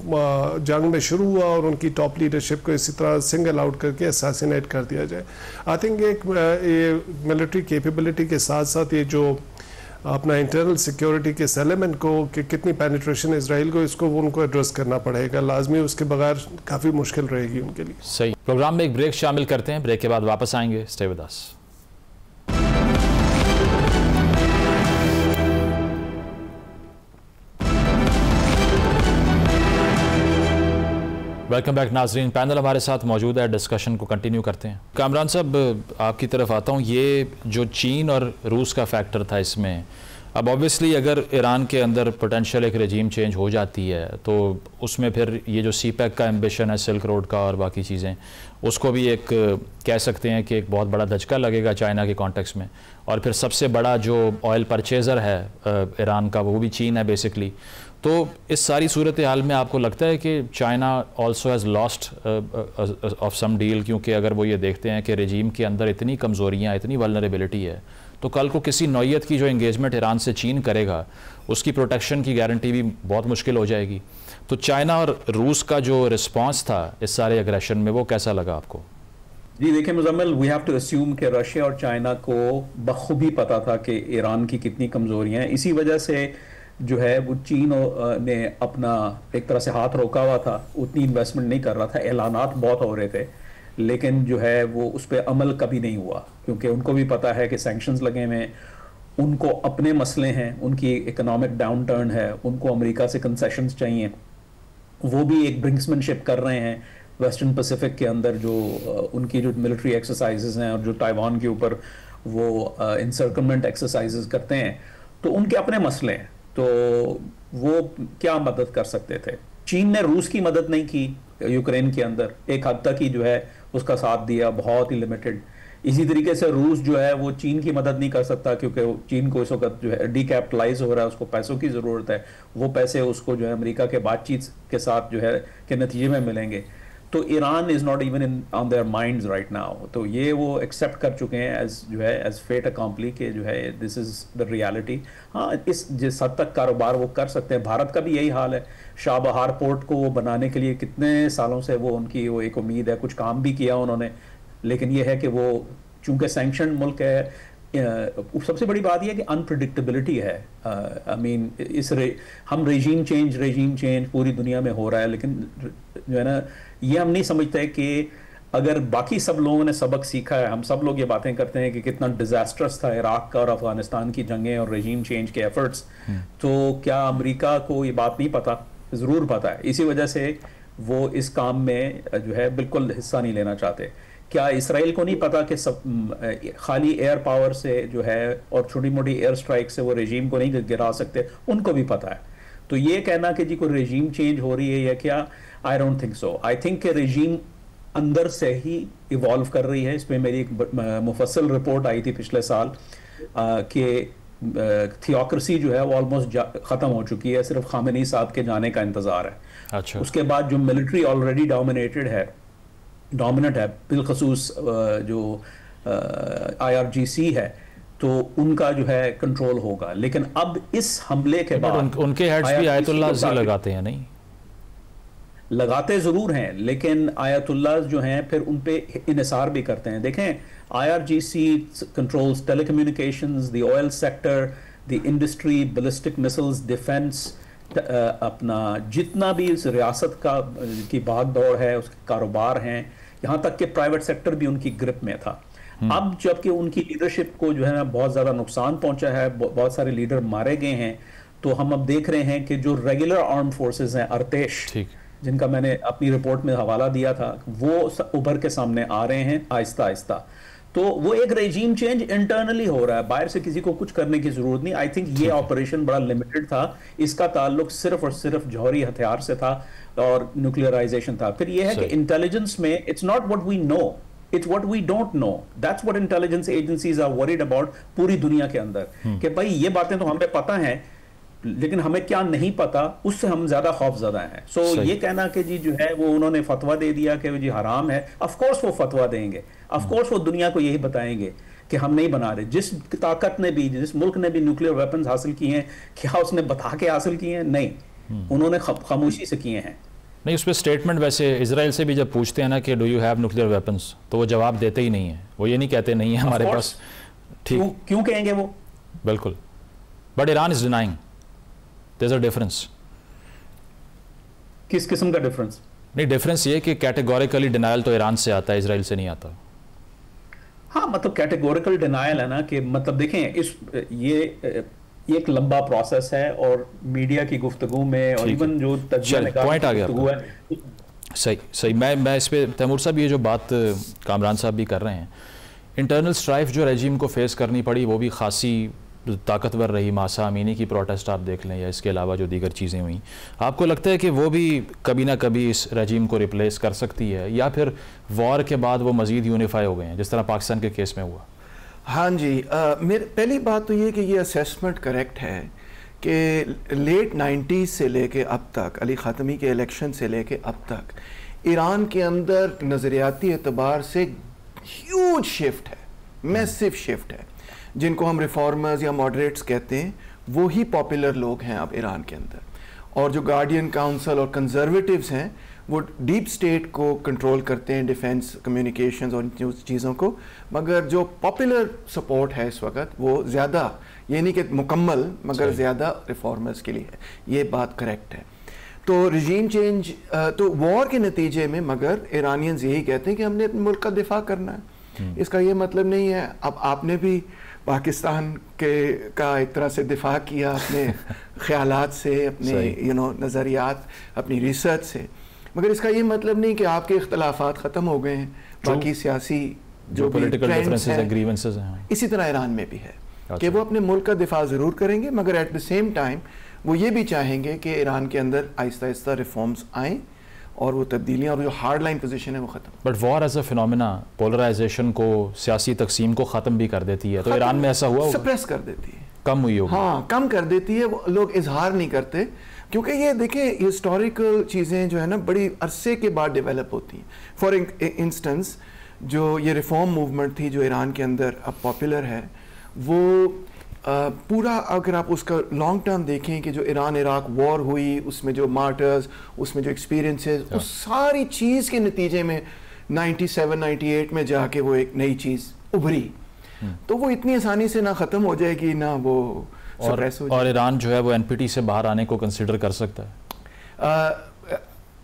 जंग में शुरू हुआ और उनकी टॉप लीडरशिप को इसी तरह सिंगल आउट करके असैसिनेट कर दिया जाए। आई थिंक एक ये मिलिट्री कैपेबिलिटी के साथ साथ ये जो अपना इंटरनल सिक्योरिटी के एलिमेंट को कि कितनी पेनिट्रेशन इसराइल को, इसको उनको एड्रेस करना पड़ेगा लाजमी, उसके बगैर काफ़ी मुश्किल रहेगी उनके लिए। सही। प्रोग्राम में एक ब्रेक शामिल करते हैं, ब्रेक के बाद वापस आएंगे। Stay with us. Welcome back नाजरीन, पैनल हमारे साथ मौजूद है, डिस्कशन को कंटिन्यू करते हैं। कामरान साहब, आपकी तरफ आता हूँ। ये जो चीन और रूस का फैक्टर था इसमें, अब ऑब्वियसली अगर ईरान के अंदर पोटेंशियल एक रजीम चेंज हो जाती है तो उसमें फिर ये जो सीपैक का एम्बिशन है, सिल्क रोड का और बाकी चीज़ें, उसको भी एक कह सकते हैं कि एक बहुत बड़ा धचका लगेगा चाइना के कॉन्टेक्स्ट में। और फिर सबसे बड़ा जो ऑयल परचेज़र है ईरान का, वो भी चीन है बेसिकली। तो इस सारी सूरत हाल में आपको लगता है कि China also has lost of some deal, क्योंकि अगर वो ये देखते हैं कि रजीम के अंदर इतनी कमज़ोरियाँ, इतनी वल्नरेबिलिटी है, तो कल को किसी नौयत की जो इंगेजमेंट ईरान से चीन करेगा उसकी प्रोटेक्शन की गारंटी भी बहुत मुश्किल हो जाएगी। तो चाइना और रूस का जो रिस्पॉन्स था इस सारे एग्रेशन में, वो कैसा लगा आपको? जी देखिए Muzammil, we have to assume कि रशिया और चाइना को बखूबी पता था कि ईरान की कितनी कमज़ोरियाँ हैं। इसी वजह से जो है वो चीन ने अपना एक तरह से हाथ रोका हुआ था, उतनी इन्वेस्टमेंट नहीं कर रहा था। ऐलानात बहुत हो रहे थे, लेकिन जो है वो उस पर अमल कभी नहीं हुआ, क्योंकि उनको भी पता है कि सैंक्शंस लगे हुए हैं, उनको अपने मसले हैं, उनकी इकोनॉमिक डाउन टर्न है, उनको अमेरिका से कंसेशंस चाहिए। वो भी एक ब्रिंक्समैनशिप कर रहे हैं वेस्टर्न पैसिफिक के अंदर, जो उनकी जो मिलिट्री एक्सरसाइजेज हैं और जो ताइवान के ऊपर वो इंसर्कलमेंट एक्सरसाइजेज करते हैं, तो उनके अपने मसले हैं। तो वो क्या मदद कर सकते थे? चीन ने रूस की मदद नहीं की यूक्रेन के अंदर, एक हद तक ही जो है उसका साथ दिया, बहुत ही लिमिटेड। इसी तरीके से रूस जो है वो चीन की मदद नहीं कर सकता, क्योंकि चीन को इस वक्त जो है डीकैपिटलाइज हो रहा है, उसको पैसों की ज़रूरत है। वो पैसे उसको जो है अमेरिका के बातचीत के साथ जो है के नतीजे में मिलेंगे। तो Iran is not even in on their minds right now. तो ये वो एक्सेप्ट कर चुके हैं एज जो है एज फेट अकॉम्प्ली के जो है दिस इज़ द रियलिटी। हाँ, इस जिस हद तक कारोबार वो कर सकते हैं। भारत का भी यही हाल है। शाहबहार पोर्ट को वो बनाने के लिए कितने सालों से वो उनकी वो एक उम्मीद है, कुछ काम भी किया उन्होंने, लेकिन ये है कि वो चूंकि सैंक्शन मुल्क है, सबसे बड़ी बात यह है कि अनप्रिडिक्टेबिलिटी है। आई मीन हम रेजीम चेंज पूरी दुनिया में हो रहा है, लेकिन जो है ना, ये हम नहीं समझते कि अगर बाकी सब लोगों ने सबक सीखा है। हम सब लोग ये बातें करते हैं कि कितना डिजास्टर्स था इराक का और अफगानिस्तान की जंगें और रेजीम चेंज के एफर्ट्स, तो क्या अमेरिका को ये बात नहीं पता? ज़रूर पता है। इसी वजह से वो इस काम में जो है बिल्कुल हिस्सा नहीं लेना चाहते। क्या इसराइल को नहीं पता कि सब खाली एयर पावर से जो है और छोटी मोटी एयर स्ट्राइक से वो रेजीम को नहीं गिरा सकते? उनको भी पता है। तो ये कहना कि जी कोई रेजीम चेंज हो रही है या क्या, आई don't think so. I think कि रेजीम अंदर से ही इवॉल्व कर रही है। इस पर मेरी एक मुफस्सल रिपोर्ट आई थी पिछले साल कि थियोक्रेसी जो है वो ऑलमोस्ट ख़त्म हो चुकी है, सिर्फ खामेनी साहब के जाने का इंतज़ार है। अच्छा। उसके बाद जो मिलिट्री ऑलरेडी डोमिनेट है, बिलखसूस जो IRGC है, तो उनका जो है कंट्रोल होगा। लेकिन अब इस हमले के बाद उनके हेड्स भी आयतुल्लाह लगाते हैं, नहीं लगाते ज़रूर हैं, लेकिन आयतुल्लाह जो हैं फिर उन पे इन्हिसार भी करते हैं। देखें, IRGC controls telecommunications, the oil sector, the industry, ballistic missiles, defence, अपना जितना भी इस रियासत का की भाग दौड़ है, उसके कारोबार हैं, यहाँ तक कि प्राइवेट सेक्टर भी उनकी ग्रिप में था। अब जबकि उनकी लीडरशिप को जो है ना बहुत ज़्यादा नुकसान पहुंचा है, बहुत सारे लीडर मारे गए हैं, तो हम अब देख रहे हैं कि जो रेगुलर आर्म फोर्सेस हैं, अर्तेश, जिनका मैंने अपनी रिपोर्ट में हवाला दिया था, वो उभर के सामने आ रहे हैं आहिस्ता आहिस्ता। तो वो एक रेजीम चेंज इंटरनली हो रहा है, बाहर से किसी को कुछ करने की जरूरत नहीं। आई थिंक ये ऑपरेशन बड़ा लिमिटेड था, इसका ताल्लुक सिर्फ और सिर्फ जौहरी हथियार से था और न्यूक्लियराइजेशन था। फिर ये है कि इंटेलिजेंस में it's not what we know, it's what we don't know. That's what intelligence agencies are worried about पूरी दुनिया के अंदर, कि भाई ये बातें तो हमें पता है, लेकिन हमें क्या नहीं पता उससे हम ज्यादा खौफजदा हैं। सो ये कहना कि जी जो है वो उन्होंने फतवा दे दिया कि जी हराम है, ऑफ कोर्स वो फतवा देंगे, ऑफ कोर्स वो दुनिया को यही बताएंगे कि हम नहीं बना रहे। जिस ताकत ने भी, जिस मुल्क ने भी न्यूक्लियर वेपन्स हासिल किए हैं, क्या उसने बता के हासिल किए हैं? नहीं, उन्होंने खामोशी से किए हैं। नहीं, उस पर स्टेटमेंट वैसे इजराइल से भी जब पूछते हैं ना कि do you have nuclear weapons, तो वो जवाब देते ही नहीं है, वो ये नहीं कहते नहीं है हमारे पास। ठीक, क्यों कहेंगे वो? बिल्कुल, but Iran is denying, there is a difference. किस किस्म का डिफरेंस? नहीं, डिफरेंस ये कि कैटेगोरिकली डिनायल तो ईरान से आता है, इजराइल से नहीं आता। हाँ, मतलब कैटेगोरिकल डिनायल है ना, कि मतलब देखें ये एक लंबा प्रोसेस है और मीडिया की गुफ्तगू में और इवन जो पॉइंट आ गया है। सही सही, मैं इस पे तैमूर साहब ये जो बात कामरान साहब भी कर रहे हैं, इंटरनल स्ट्राइफ जो रेजिम को फेस करनी पड़ी वो भी खासी ताकतवर रही। मासा अमीनी की प्रोटेस्ट आप देख लें या इसके अलावा जो दीगर चीज़ें हुई, आपको लगता है कि वो भी कभी ना कभी इस रेजिम को रिप्लेस कर सकती है, या फिर वॉर के बाद वो मज़ीद यूनिफाई हो गए हैं जिस तरह पाकिस्तान के केस में हुआ? हाँ जी, मेरी पहली बात तो ये कि ये असेसमेंट करेक्ट है कि लेट 90s से लेके अब तक, अली ख़ातमी के इलेक्शन से लेके अब तक, ईरान के अंदर नज़रियाती एतबार से ह्यूज शिफ्ट है, मैसिव शिफ्ट है। जिनको हम रिफॉर्मर्स या मॉडरेट्स कहते हैं वो ही पॉपुलर लोग हैं अब ईरान के अंदर, और जो गार्डियन काउंसिल और कंजर्वेटिव्स हैं वो डीप स्टेट को कंट्रोल करते हैं, डिफेंस, कम्युनिकेशंस और इन चीज़ों को। मगर जो पॉपुलर सपोर्ट है इस वक्त वो ज़्यादा, ये नहीं कि मुकम्मल, मगर ज़्यादा रिफॉर्मर्स के लिए है। ये बात करेक्ट है। तो रिजीम चेंज, तो वॉर के नतीजे में मगर ईरानियंस यही कहते हैं कि हमने अपने मुल्क का दिफा करना है। इसका ये मतलब नहीं है, अब आपने भी पाकिस्तान का एक तरह से दिफा किया अपने ख्यालात से, अपने नज़रियात, अपनी रिसर्च से, मगर इसका ये मतलब नहीं कि आपके इख्तलाफात ख़त्म हो गए हैं। बाकी सियासी जो पॉलिटिकल डिफरेंसेस हैं, ग्रीवेंसेस हैं, इसी तरह ईरान में भी है कि वो अपने मुल्क का दिफा ज़रूर करेंगे, मगर एट द सेम टाइम वो ये भी चाहेंगे कि ईरान के अंदर आहिस्ता आहिस्ता रिफॉर्म्स आएँ और वो तब्दीलियाँ और जो हार्ड लाइन पोजीशन है वो ख़त्म। But war as a phenomena polarisation को, सियासी तकसीम को ख़त्म भी कर देती है, तो ईरान में ऐसा हुआ? सप्रेस कर देती है, कम हुई होगी। हाँ, कम कर देती है, वो लोग इजहार नहीं करते, क्योंकि ये देखिए हिस्टोरिकल चीज़ें जो है ना बड़ी अरसे के बाद डेवलप होती हैं। फॉर इंस्टेंस जो ये रिफॉर्म मूवमेंट थी जो ईरान के अंदर अब पॉपुलर है, वो पूरा अगर आप उसका लॉन्ग टर्म देखें कि जो ईरान इराक वॉर हुई उसमें जो मार्टर्स, उसमें जो एक्सपीरियंसेस, उस सारी चीज़ के नतीजे में 97-98 में जाके वो एक नई चीज़ उभरी। तो वो इतनी आसानी से ना ख़त्म हो जाएगी ना वो सप्रेस हो जाएगी। और ईरान जो है वो एनपीटी से बाहर आने को कंसिडर कर सकता है?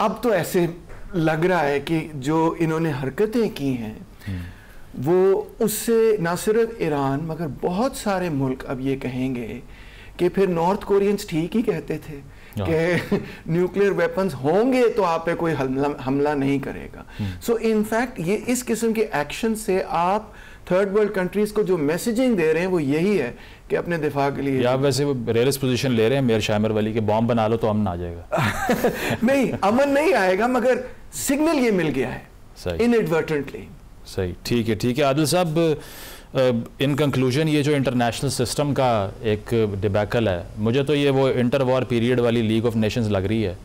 अब तो ऐसे लग रहा है कि जो इन्होंने हरकतें की हैं वो उससे ना सिर्फ ईरान मगर बहुत सारे मुल्क अब ये कहेंगे कि फिर नॉर्थ कोरियंस ठीक ही कहते थे कि न्यूक्लियर वेपन्स होंगे तो आप पे कोई हमला नहीं करेगा। सो इनफैक्ट ये इस किस्म के एक्शन से आप थर्ड वर्ल्ड कंट्रीज को जो मैसेजिंग दे रहे हैं वो यही है कि अपने दिफा के लिए, या वैसे वो रियलिस्ट पोजीशन ले रहे हैं मेयर शामिर वली के, बॉम्ब बना लो तो अमन आ जाएगा। नहीं, अमन नहीं आएगा, मगर सिग्नल ये मिल गया है इनएडवर्टेंटली। सही, ठीक है, ठीक है। आदिल साहब, इन कंक्लूजन ये जो इंटरनेशनल सिस्टम का एक डिबैकल है, मुझे तो ये वो इंटर वॉर पीरियड वाली लीग ऑफ नेशंस लग रही है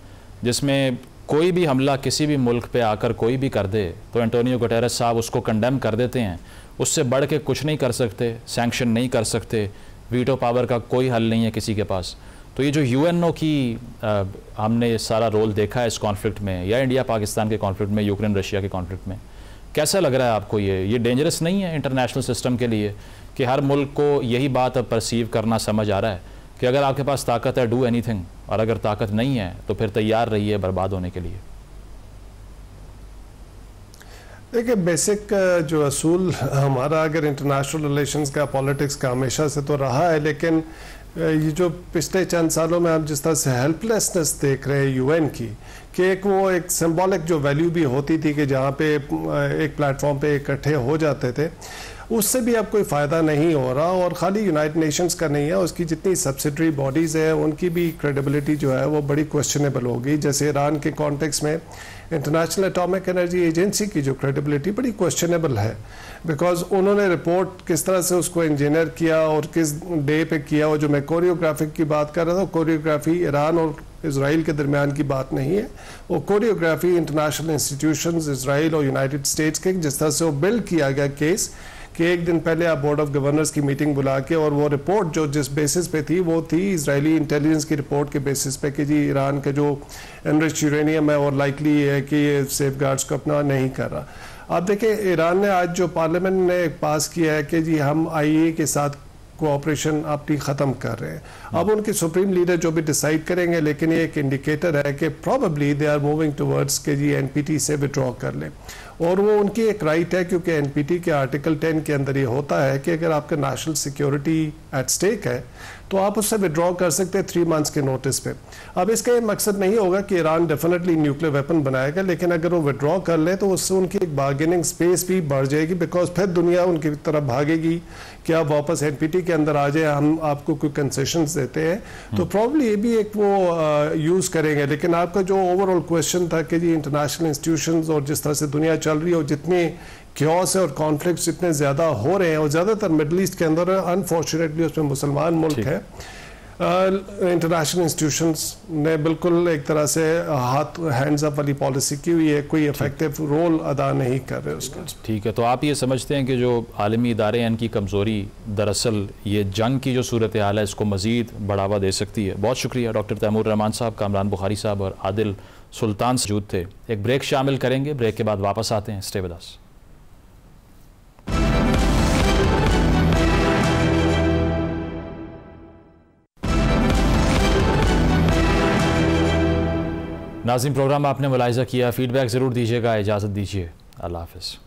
जिसमें कोई भी हमला किसी भी मुल्क पे आकर कोई भी कर दे तो एंटोनियो गुटेरेस साहब उसको कंडेम कर देते हैं, उससे बढ़ के कुछ नहीं कर सकते, सैंक्शन नहीं कर सकते, वीटो पावर का कोई हल नहीं है किसी के पास। तो ये जो यूएनओ की हमने सारा रोल देखा है इस कॉन्फ्लिक्ट में, या इंडिया पाकिस्तान के कॉन्फ्लिक्ट में, यूक्रेन रशिया के कॉन्फ्लिक्ट में, कैसा लग रहा है आपको? ये डेंजरस नहीं है इंटरनेशनल सिस्टम के लिए कि हर मुल्क को यही बात अब परसीव करना समझ आ रहा है कि अगर आपके पास ताकत है डू एनीथिंग, और अगर ताकत नहीं है तो फिर तैयार रहिए बर्बाद होने के लिए? देखिए, बेसिक जो असूल हमारा अगर इंटरनेशनल रिलेशंस का, पॉलिटिक्स का हमेशा से तो रहा है, लेकिन ये जो पिछले चंद सालों में हम जिस तरह से हेल्पलेसनेस देख रहे हैं यूएन की, कि एक सिंबॉलिक जो वैल्यू भी होती थी कि जहाँ पे एक प्लेटफॉर्म पे इकट्ठे हो जाते थे, उससे भी अब कोई फ़ायदा नहीं हो रहा। और ख़ाली यूनाइटेड नेशंस का नहीं है, उसकी जितनी सब्सिडरी बॉडीज़ हैं उनकी भी क्रेडिबिलिटी जो है वो बड़ी क्वेश्चनेबल होगी। जैसे ईरान के कॉन्टेक्स्ट में इंटरनेशनल एटॉमिक एनर्जी एजेंसी की जो क्रेडिबिलिटी बड़ी क्वेश्चनेबल है, बिकॉज उन्होंने रिपोर्ट किस तरह से उसको इंजीनियर किया और किस डे पे किया। और जो मैं कोरियोग्राफिक की बात कर रहा था, कोरियोग्राफी ईरान और इजराइल के दरमियान की बात नहीं है, वो कोरियोग्राफी इंटरनेशनल इंस्टीट्यूशंस इजराइल और यूनाइटेड स्टेट्स के, जिस तरह से वो बिल्ड किया गया केस कि एक दिन पहले आप बोर्ड ऑफ गवर्नर्स की मीटिंग बुला के, और वो रिपोर्ट जो जिस बेसिस पे थी वो थी इजरायली इंटेलिजेंस की रिपोर्ट के बेसिस पे कि जी ईरान का जो एनरिच्ड यूरेनियम है और लाइकली है कि ये सेफ गार्ड्स को अपना नहीं कर रहा। अब देखिए ईरान ने आज जो पार्लियामेंट ने पास किया है कि जी हम IAEA के साथ कोऑपरेशन अपनी ख़त्म कर रहे हैं। अब उनके सुप्रीम लीडर जो भी डिसाइड करेंगे, लेकिन ये एक इंडिकेटर है कि probably they are moving towards के जी NPT से विड्रॉ कर लें। और वो उनकी एक राइट है, क्योंकि NPT के आर्टिकल 10 के अंदर ये होता है कि अगर आपका नेशनल सिक्योरिटी एट स्टेक है तो आप उससे विड्रॉ कर सकते हैं 3 मंथ्स के नोटिस पे। अब इसका ये मकसद नहीं होगा कि ईरान डेफिनेटली न्यूक्लियर वेपन बनाएगा, लेकिन अगर वो विड्रॉ कर ले तो उससे उनकी एक बार्गेनिंग स्पेस भी बढ़ जाएगी, बिकॉज फिर दुनिया उनकी तरफ भागेगी कि आप वापस NPT के अंदर आ जाए, हम आपको कोई कंसेशंस देते हैं। तो प्रॉब्ली ये भी एक वो यूज़ करेंगे। लेकिन आपका जो ओवरऑल क्वेश्चन था कि जी इंटरनेशनल इंस्टीट्यूशंस और जिस तरह से दुनिया चल रही है और जितने क्योस है और कॉन्फ्लिक्ट्स इतने ज़्यादा हो रहे हैं, और ज़्यादातर मिडल ईस्ट के अंदर अनफॉर्चुनेटली उसमें मुसलमान मुल्क है, इंटरनेशनल इंस्टीट्यूशंस ने बिल्कुल एक तरह से हैंड्स अप वाली पॉलिसी की हुई है, कोई इफेक्टिव रोल अदा नहीं कर रहे उसका। ठीक है, तो आप ये समझते हैं कि जो आलमी इदारे हैं इनकी कमज़ोरी दरअसल ये जंग की जो सूरत हाल है इसको मज़ीद बढ़ावा दे सकती है। बहुत शुक्रिया डॉक्टर तैमूर रहमान साहब, कामरान बुखारी साहब और आदिल सुल्तान मौजूद थे। एक ब्रेक शामिल करेंगे, ब्रेक के बाद वापस आते हैं। Stay with us. नाज़रीन, प्रोग्राम आपने मुलाहिज़ा किया, फीडबैक ज़रूर दीजिएगा। इजाज़त दीजिए, अल्लाह हाफ़िज़।